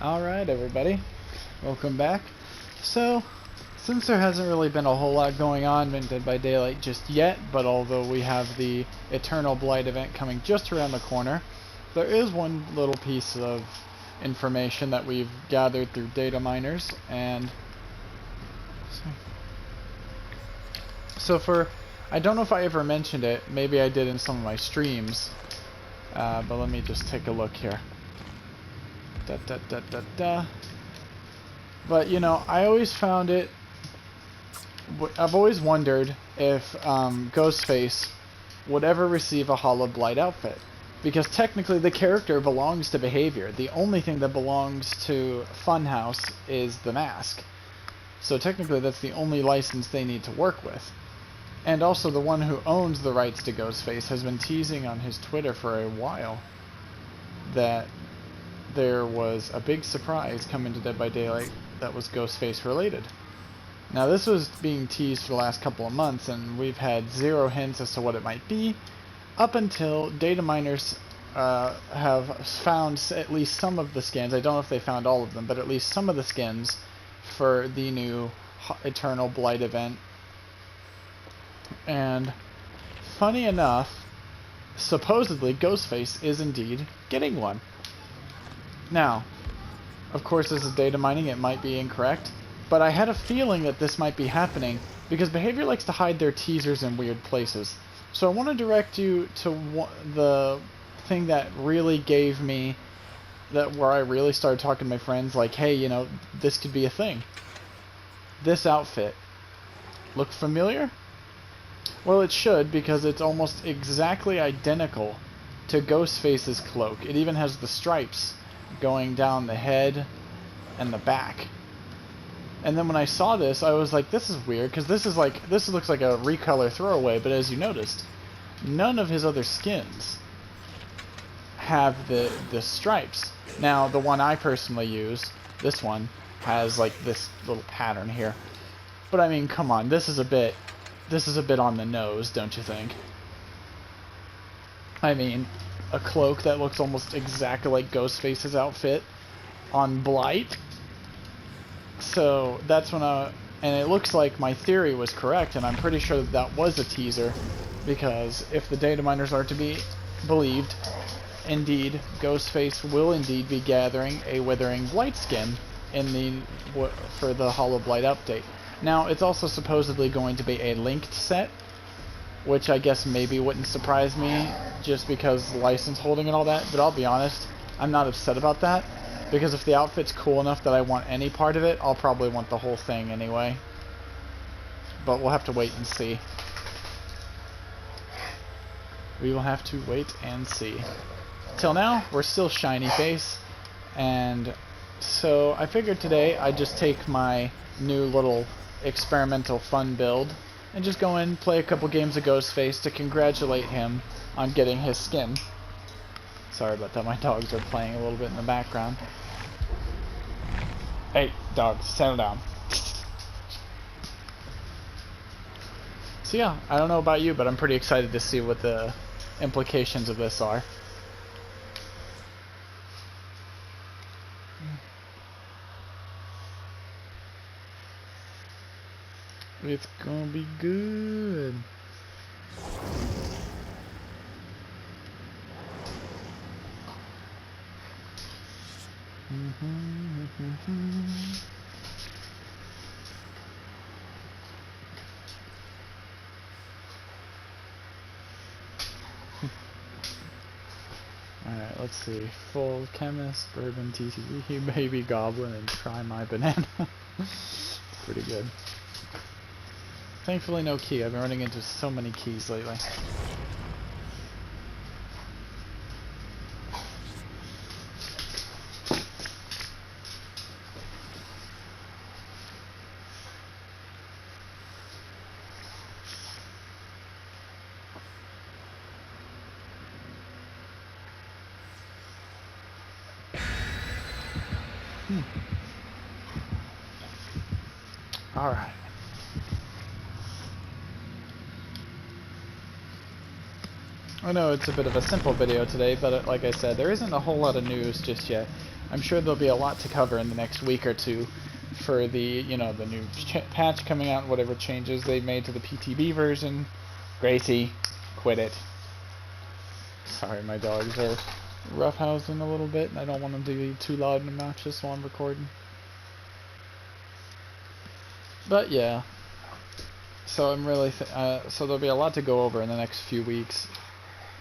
Alright everybody, welcome back. So, since there hasn't really been a whole lot going on in Dead by Daylight just yet, but although we have the Eternal Blight event coming just around the corner, there is one little piece of information that we've gathered through data miners, and so I don't know if I ever mentioned it, maybe I did in some of my streams, but let me just take a look here. But you know, I always found it, I've always wondered if Ghostface would ever receive a Hollow Blight outfit, because technically the character belongs to Behavior. The only thing that belongs to Funhouse is the mask, so technically that's the only license they need to work with. And also the one who owns the rights to Ghostface has been teasing on his Twitter for a while that there was a big surprise coming to Dead by Daylight that was Ghostface related. Now this was being teased for the last couple of months, and we've had zero hints as to what it might be, up until data miners have found at least some of the skins. I don't know if they found all of them, but at least some of the skins for the new Eternal Blight event. And funny enough, supposedly Ghostface is indeed getting one. Now, of course this is data mining, it might be incorrect, but I had a feeling that this might be happening because Behavior likes to hide their teasers in weird places. So I want to direct you to the thing that really gave me, where I really started talking to my friends like, hey, you know, this could be a thing. This outfit. Look familiar? Well, it should, because it's almost exactly identical to Ghostface's cloak. It even has the stripes going down the head and the back. And then when I saw this, I was like, this is weird, because this looks like a recolor throwaway, but as you noticed, none of his other skins have the stripes. Now, the one I personally use, this one, has like this little pattern here. But I mean, come on, this is a bit on the nose, don't you think? I mean, a cloak that looks almost exactly like Ghostface's outfit on Blight. So that's when and it looks like my theory was correct, and I'm pretty sure that was a teaser, because if the data miners are to be believed, indeed, Ghostface will indeed be gathering a Withering Blight skin for the Hollow Blight update. Now, it's also supposedly going to be a linked set, which I guess maybe wouldn't surprise me, just because license holding and all that, but I'll be honest, I'm not upset about that, because if the outfit's cool enough that I want any part of it, I'll probably want the whole thing anyway. But we'll have to wait and see. We will have to wait and see. Till now, we're still shiny face, and so I figured today I'd just take my new little experimental fun build and just go in, play a couple games of Ghostface to congratulate him on getting his skin. Sorry about that, my dogs are playing a little bit in the background. Hey, dogs, settle down. So yeah, I don't know about you, but I'm pretty excited to see what the implications of this are. It's gonna be good. Alright, let's see. Full Chemist, Bourbon, TTV, Baby Goblin, and Try My Banana. Pretty good. Thankfully no key. I've been running into so many keys lately. Alright. I know it's a bit of a simple video today, but like I said, there isn't a whole lot of news just yet. I'm sure there'll be a lot to cover in the next week or two for the, you know, the new patch coming out, whatever changes they made to the PTB version. Gracie, quit it. Sorry, my dogs are roughhousing a little bit, and I don't want them to be too loud and obnoxious while I'm recording. But yeah, so I'm really so there'll be a lot to go over in the next few weeks,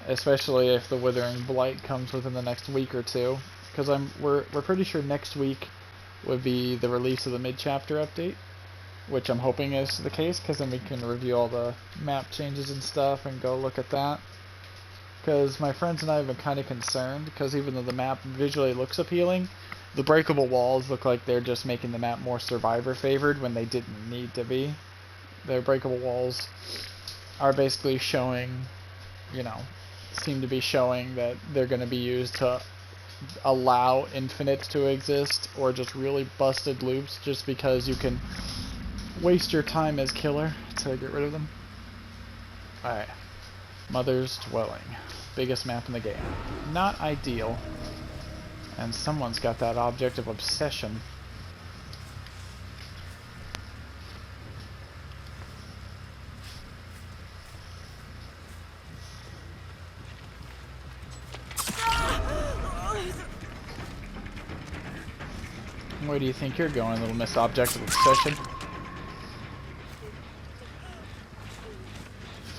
especially if the Withering Blight comes within the next week or two, because we're pretty sure next week would be the release of the mid-chapter update, which I'm hoping is the case, because then we can review all the map changes and stuff and go look at that. Because my friends and I have been kind of concerned, because even though the map visually looks appealing, the breakable walls look like they're just making the map more survivor favored when they didn't need to be. The breakable walls are basically showing, you know, seem to be showing that they're going to be used to allow infinites to exist, or just really busted loops just because you can waste your time as killer to get rid of them. Alright. Mother's Dwelling. Biggest map in the game. Not ideal. And someone's got that object of obsession. Where do you think you're going, little Miss Object of Obsession?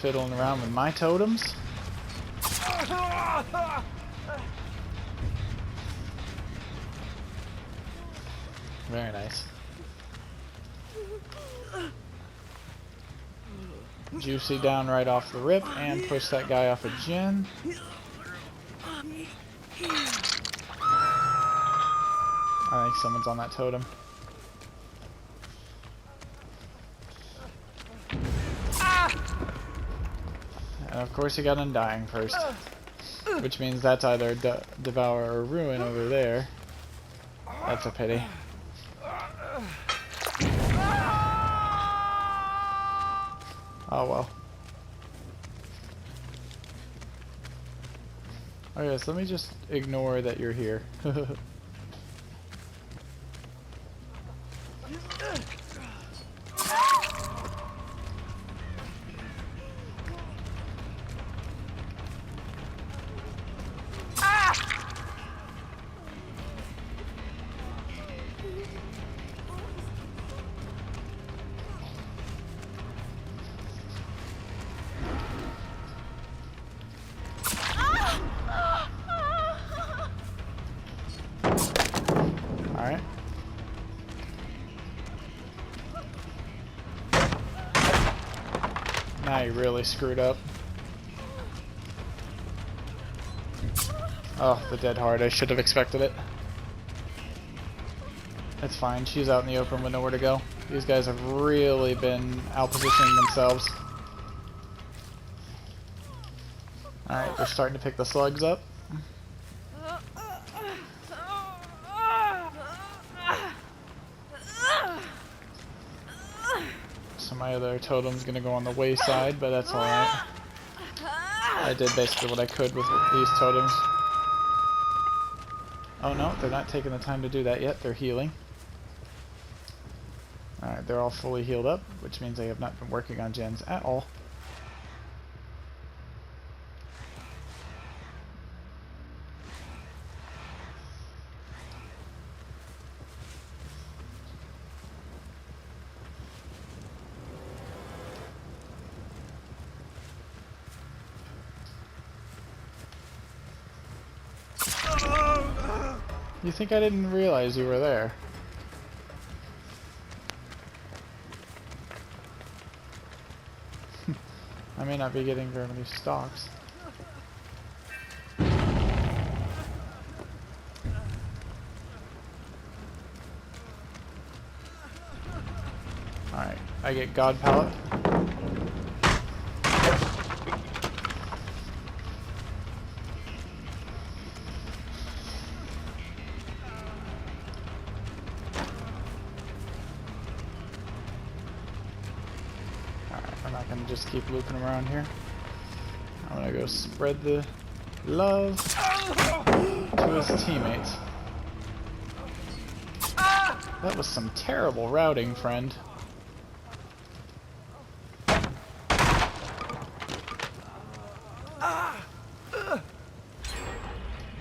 Fiddling around with my totems? Very nice. Juicy down right off the rip and push that guy off a gen. I think someone's on that totem. And of course he got Undying first. Which means that's either Devour or Ruin over there. That's a pity. Oh well. Okay, so let me just ignore that you're here. Alright. Now you really screwed up. Oh, the dead heart. I should have expected it. It's fine. She's out in the open with nowhere to go. These guys have really been out-positioning themselves. Alright, they're starting to pick the slugs up. So my other totem's gonna go on the wayside, but that's alright. I did basically what I could with these totems. Oh no, they're not taking the time to do that yet. They're healing. Alright, they're all fully healed up, which means they have not been working on gens at all. You think I didn't realize you were there? I may not be getting very many stocks. Alright, I get God Pallet. I'm not gonna just keep looping around here. I'm gonna go spread the love to his teammates. That was some terrible routing, friend.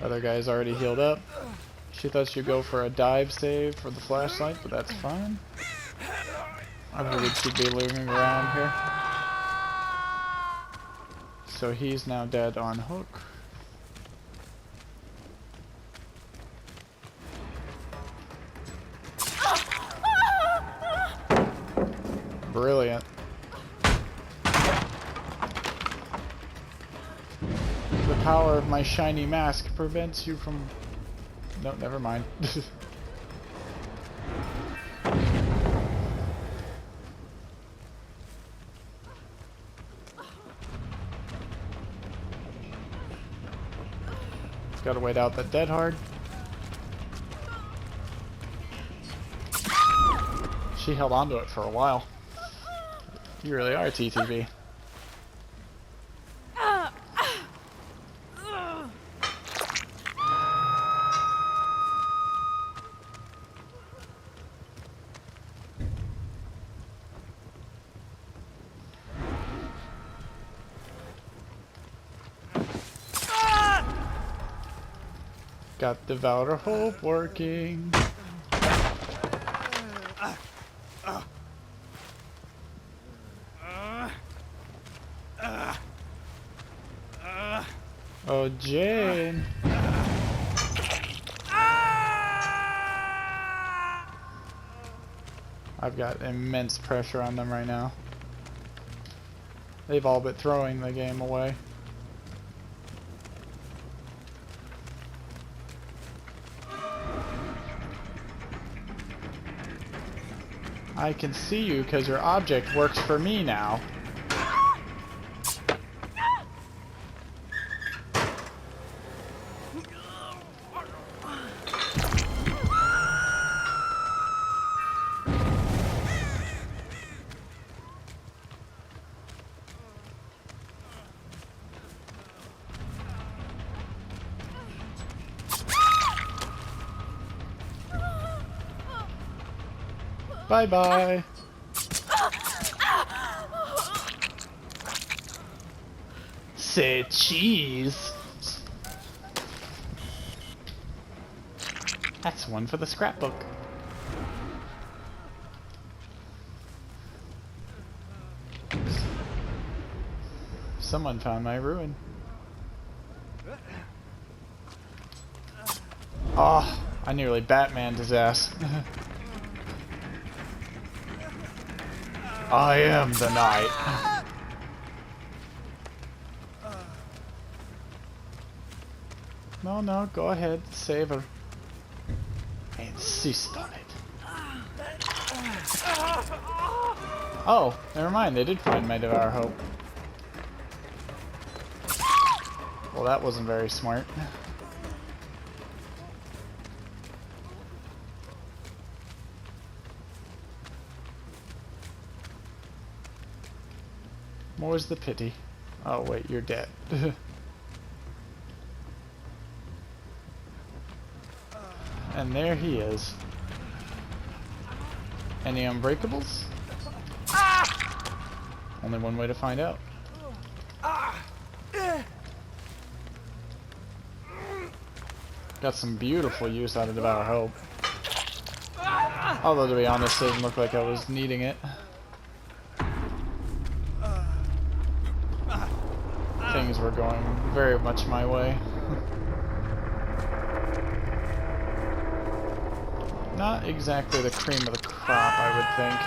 Other guy's already healed up. She thought she'd go for a dive save for the flashlight, but that's fine. I figured she'd be looking around here. So he's now dead on hook. Brilliant. The power of my shiny mask prevents you from... No, never mind. Gotta wait out that dead hard. She held onto it for a while. You really are TTV. Got Devourer Hope working. Oh, Jane. I've got immense pressure on them right now. They've all but throwing the game away. I can see you because your object works for me now. Bye-bye. Say cheese. That's one for the scrapbook. Someone found my ruin. Oh, I nearly Batmaned his ass. I am the knight. No, no, go ahead, save her. I insist on it. Oh, never mind, they did find my Devourer Hope. Well, that wasn't very smart. More's the pity. Oh wait, you're dead. And there he is. Any unbreakables? Only one way to find out. Got some beautiful use out of Devourer Hope. Although to be honest, it didn't look like I was needing it. Things were going very much my way. Not exactly the cream of the crop, I would think.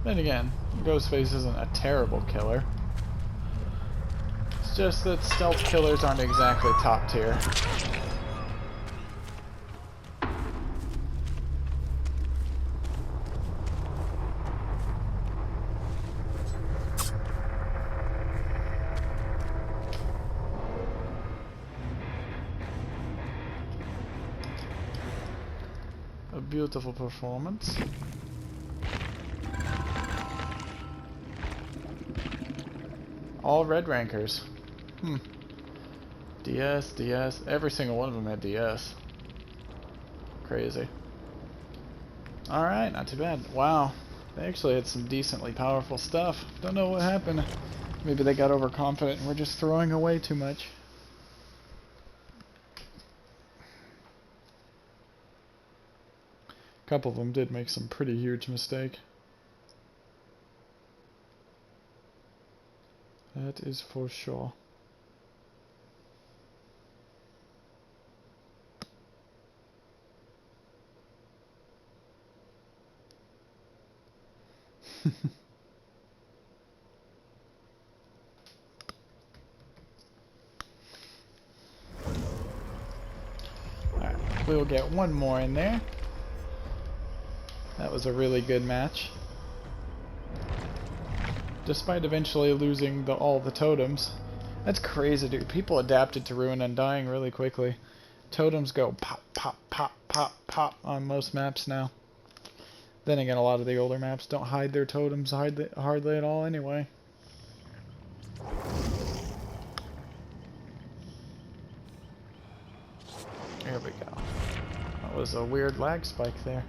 Then again, Ghostface isn't a terrible killer. It's just that stealth killers aren't exactly top tier. A beautiful performance. All red rankers. DS, DS. Every single one of them had DS. Crazy. Alright, not too bad. Wow. They actually had some decently powerful stuff. Don't know what happened. Maybe they got overconfident and we're just throwing away too much. A couple of them did make some pretty huge mistake. That is for sure. Alright, we'll get one more in there. That was a really good match. Despite eventually losing all the totems. That's crazy, dude. People adapted to Ruin Undying really quickly. Totems go pop, pop, pop, pop, pop on most maps now. Then again, a lot of the older maps don't hide their totems hardly at all anyway. Here we go. That was a weird lag spike there.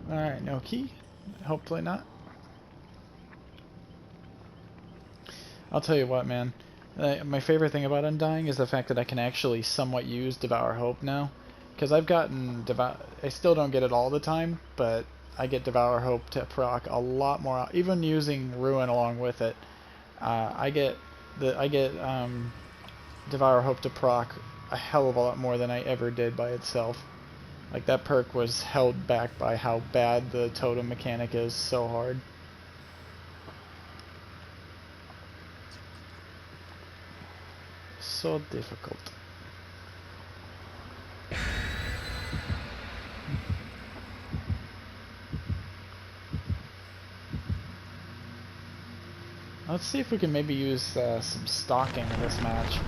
Alright, no key. Hopefully not. I'll tell you what, man. My favorite thing about Undying is the fact that I can actually somewhat use Devour Hope now. Because I've gotten I still don't get it all the time, but I get Devour Hope to proc a lot more. Even using Ruin along with it, I get Devour Hope to proc a hell of a lot more than I ever did by itself. Like, that perk was held back by how bad the totem mechanic is so hard. So difficult. Let's see if we can maybe use some stalking in this match.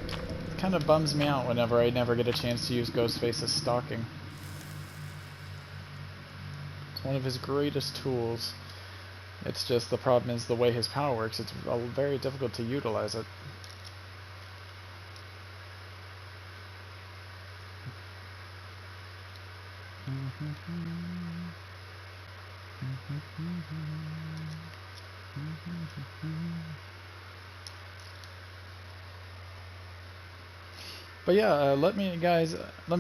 It kind of bums me out whenever I never get a chance to use Ghostface's stalking. It's one of his greatest tools. It's just the problem is the way his power works. It's very difficult to utilize it. But yeah, let me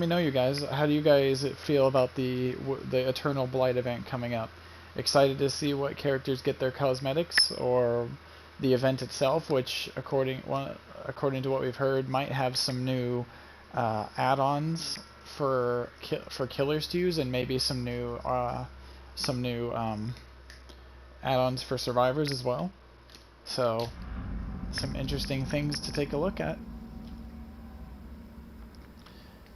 know, you guys. How do you guys feel about the Eternal Blight event coming up? Excited to see what characters get their cosmetics, or the event itself, which according to what we've heard, might have some new add-ons for killers to use, and maybe some new add-ons for survivors as well. So, some interesting things to take a look at.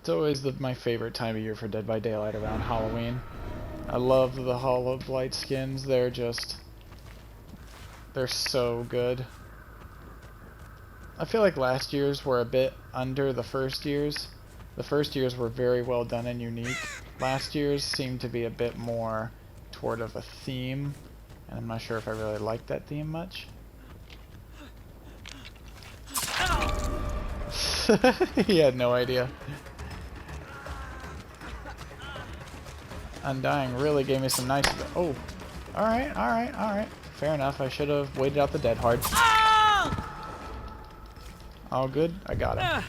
It's always my favorite time of year for Dead by Daylight, around Halloween. I love the Hollow Blight skins. They're so good. I feel like last year's were a bit under the first year's. The first year's were very well done and unique. Last year's seemed to be a bit more toward of a theme, and I'm not sure if I really like that theme much. He had no idea. Undying really gave me some nice... Oh, alright. Fair enough, I should have waited out the dead hard. All good, I got him.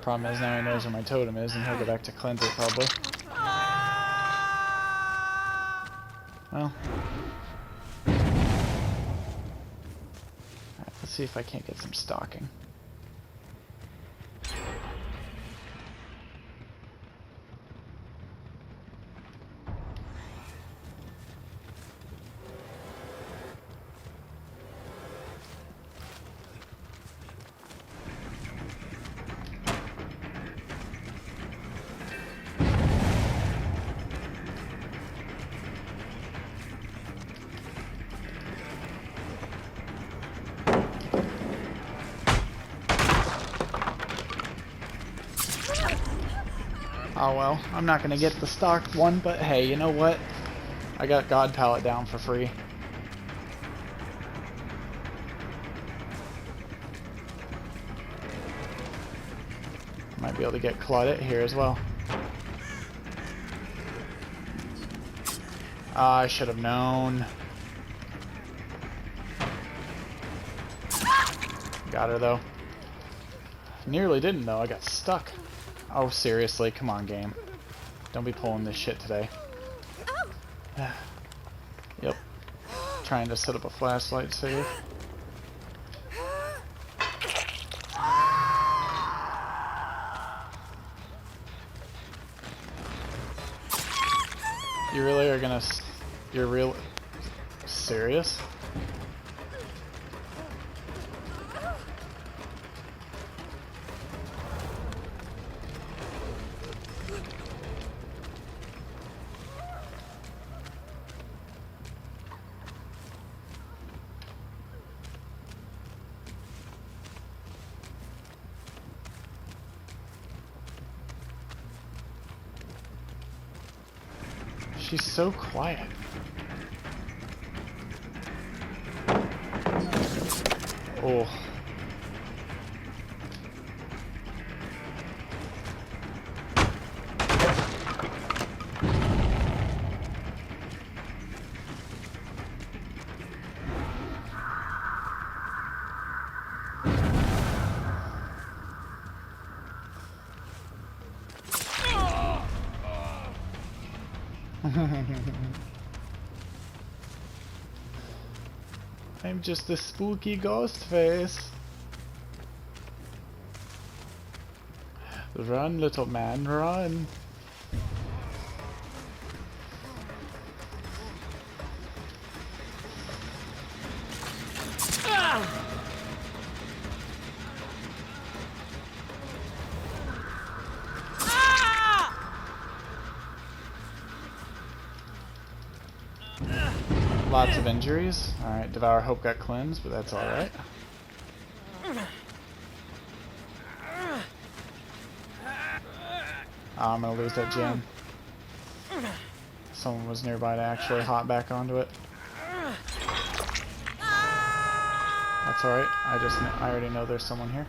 Problem is now he knows where my totem is, and he'll go back to cleanse it probably. Well. Alright, let's see if I can't get some stalking. Oh well, I'm not gonna get the stock one, but hey, you know what? I got God Pallet down for free. Might be able to get Claudette here as well. I should have known. Got her though. Nearly didn't though, I got stuck. Oh seriously, come on game. Don't be pulling this shit today. Yep. Trying to set up a flashlight save. You really are gonna... You're real... Serious? She's so quiet. Oh. I'm just a spooky Ghostface. Run, little man, run. Lots of injuries. Alright, Devour Hope got cleansed, but that's alright. Oh, I'm gonna lose that gem. Someone was nearby to actually hop back onto it. That's alright. I already know there's someone here.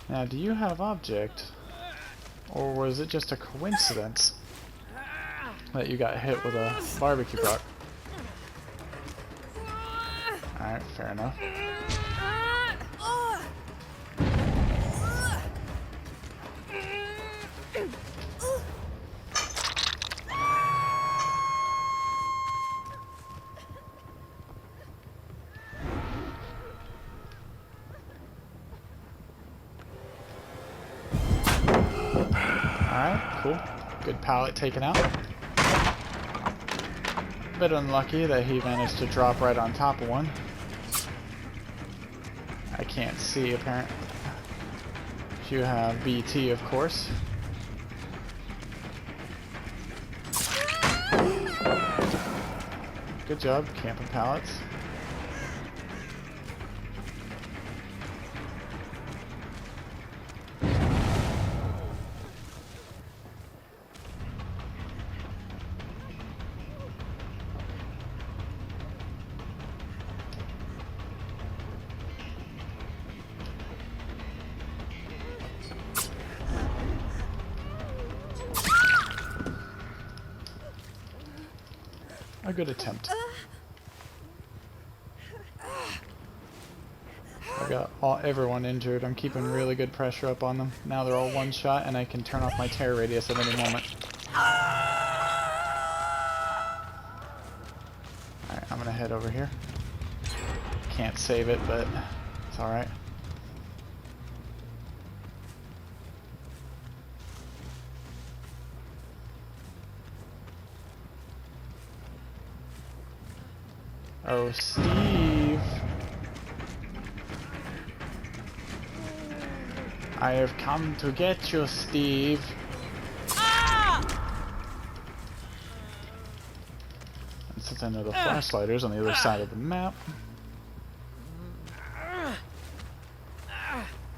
Now, do you have object? Or was it just a coincidence that you got hit with a barbecue rock? Alright, fair enough. Alright, cool. Good pallet taken out. Bit unlucky that he managed to drop right on top of one. I can't see, apparently. You have BT, of course. Good job, camping pallets. A good attempt. I got everyone injured. I'm keeping really good pressure up on them. Now they're all one shot and I can turn off my terror radius at any moment. Alright, I'm gonna head over here. Can't save it, but it's alright. Oh, Steve. I have come to get you, Steve. Since I know the flashlighters on the other side of the map.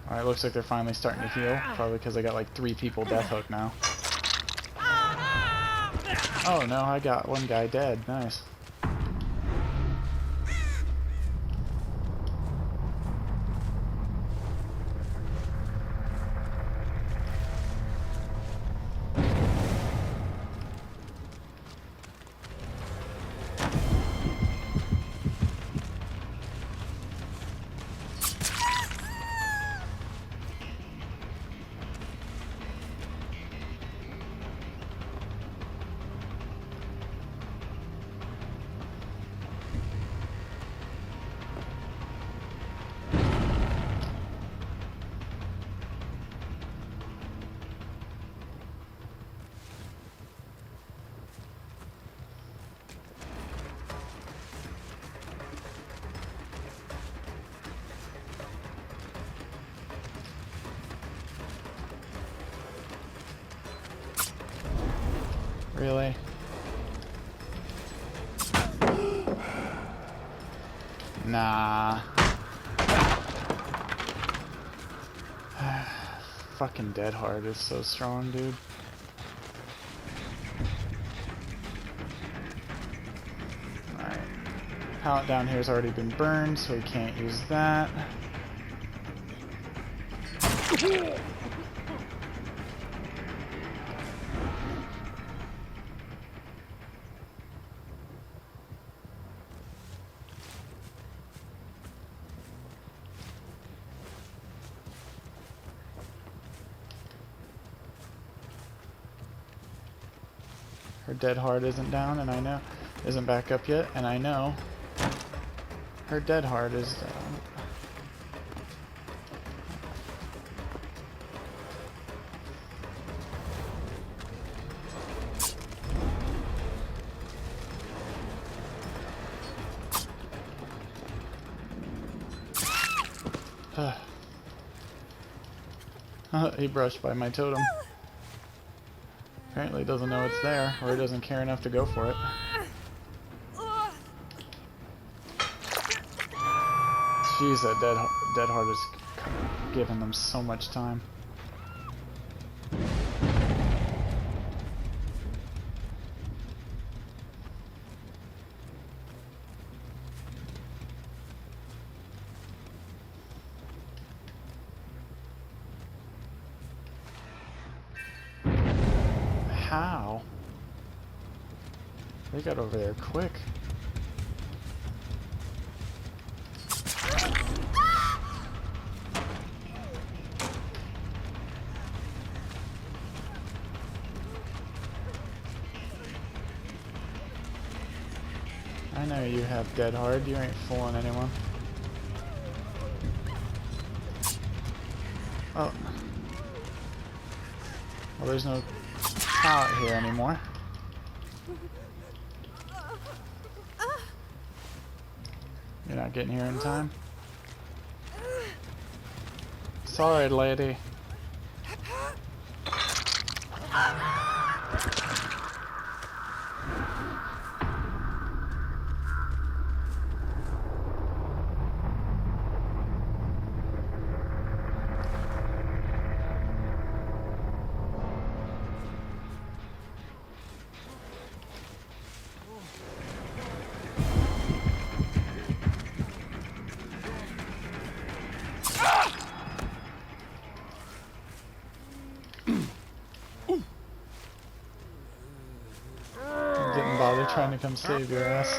Alright, looks like they're finally starting to heal. Probably because I got like 3 people death hook now. Oh no, I got one guy dead. Nice. Really? Nah. Fucking Dead Hard is so strong, dude. Alright. Pallet down here has already been burned, so we can't use that. Her Dead Hard isn't down, and I know isn't back up yet, and I know her Dead Hard is down. He brushed by my totem. Apparently doesn't know it's there, or he doesn't care enough to go for it. Jeez, that Dead Heart is giving them so much time. How? They got over there quick. I know you have Dead Hard, you ain't fooling anyone. Oh. Well, there's no pallet here anymore. You're not getting here in time? Sorry, lady. Didn't bother trying to come save your ass.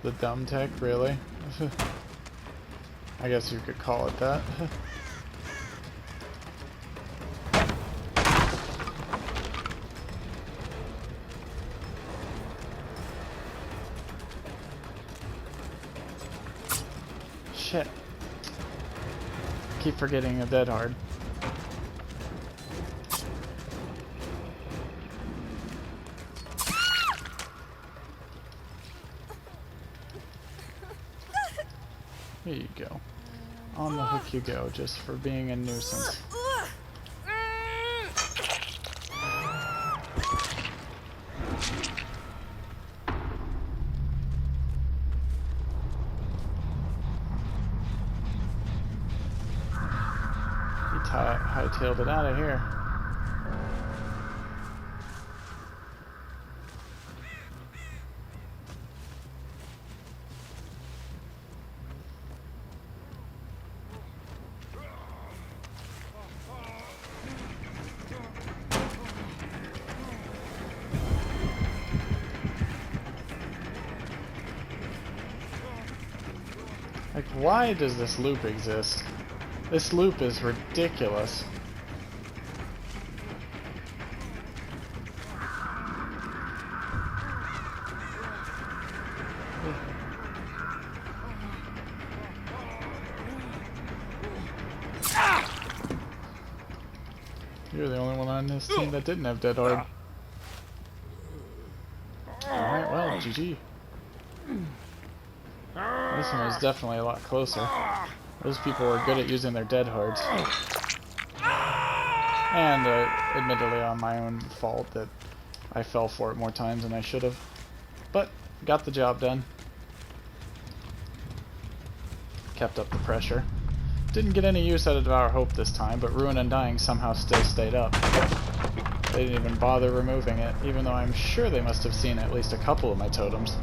The dumb tech, really? I guess you could call it that. Shit. Keep forgetting a dead hard. Here you go. On the hook you go, just for being a nuisance. He hightailed it out of here. Like, why does this loop exist? This loop is ridiculous. You're the only one on this team that didn't have dead hard. Alright, well, GG. This one was definitely a lot closer. Those people were good at using their dead hards. And admittedly on my own fault that I fell for it more times than I should have. But, got the job done. Kept up the pressure. Didn't get any use out of Devour Hope this time, but Ruin Undying somehow still stayed up. They didn't even bother removing it, even though I'm sure they must have seen at least a couple of my totems.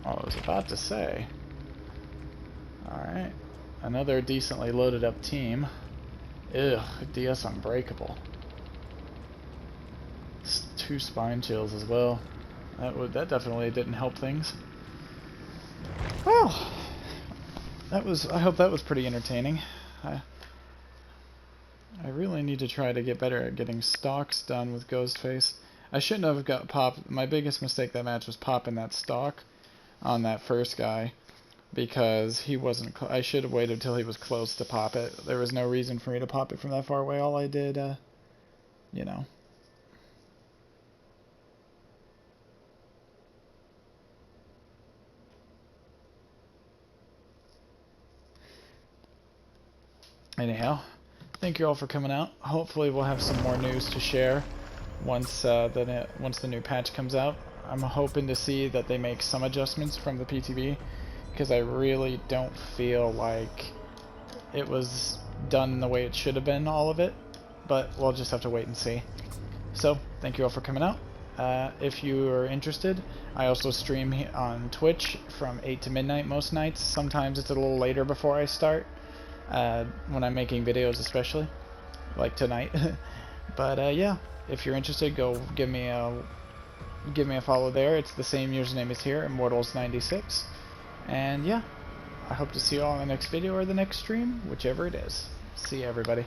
I was about to say. Alright. Another decently loaded up team. Ugh, DS Unbreakable. 2 spine chills as well. That definitely didn't help things. Well, I hope that was pretty entertaining. I really need to try to get better at getting stocks done with Ghostface. I shouldn't have got popped. My biggest mistake that match was popping that stock on that first guy, because he wasn't I should have waited till he was close to pop it. There was no reason for me to pop it from that far away. All I did, you know. Anyhow, thank you all for coming out. Hopefully we'll have some more news to share once once the new patch comes out. I'm hoping to see that they make some adjustments from the PTB, because I really don't feel like it was done the way it should have been, all of it. But we'll just have to wait and see. So, thank you all for coming out. If you are interested, I also stream on Twitch from 8 to midnight most nights. Sometimes it's a little later before I start, when I'm making videos especially, like tonight. But yeah, if you're interested, go give me a follow there. It's the same username as here, Immortals96. And yeah, I hope to see you all in the next video or the next stream, whichever it is. See you, everybody.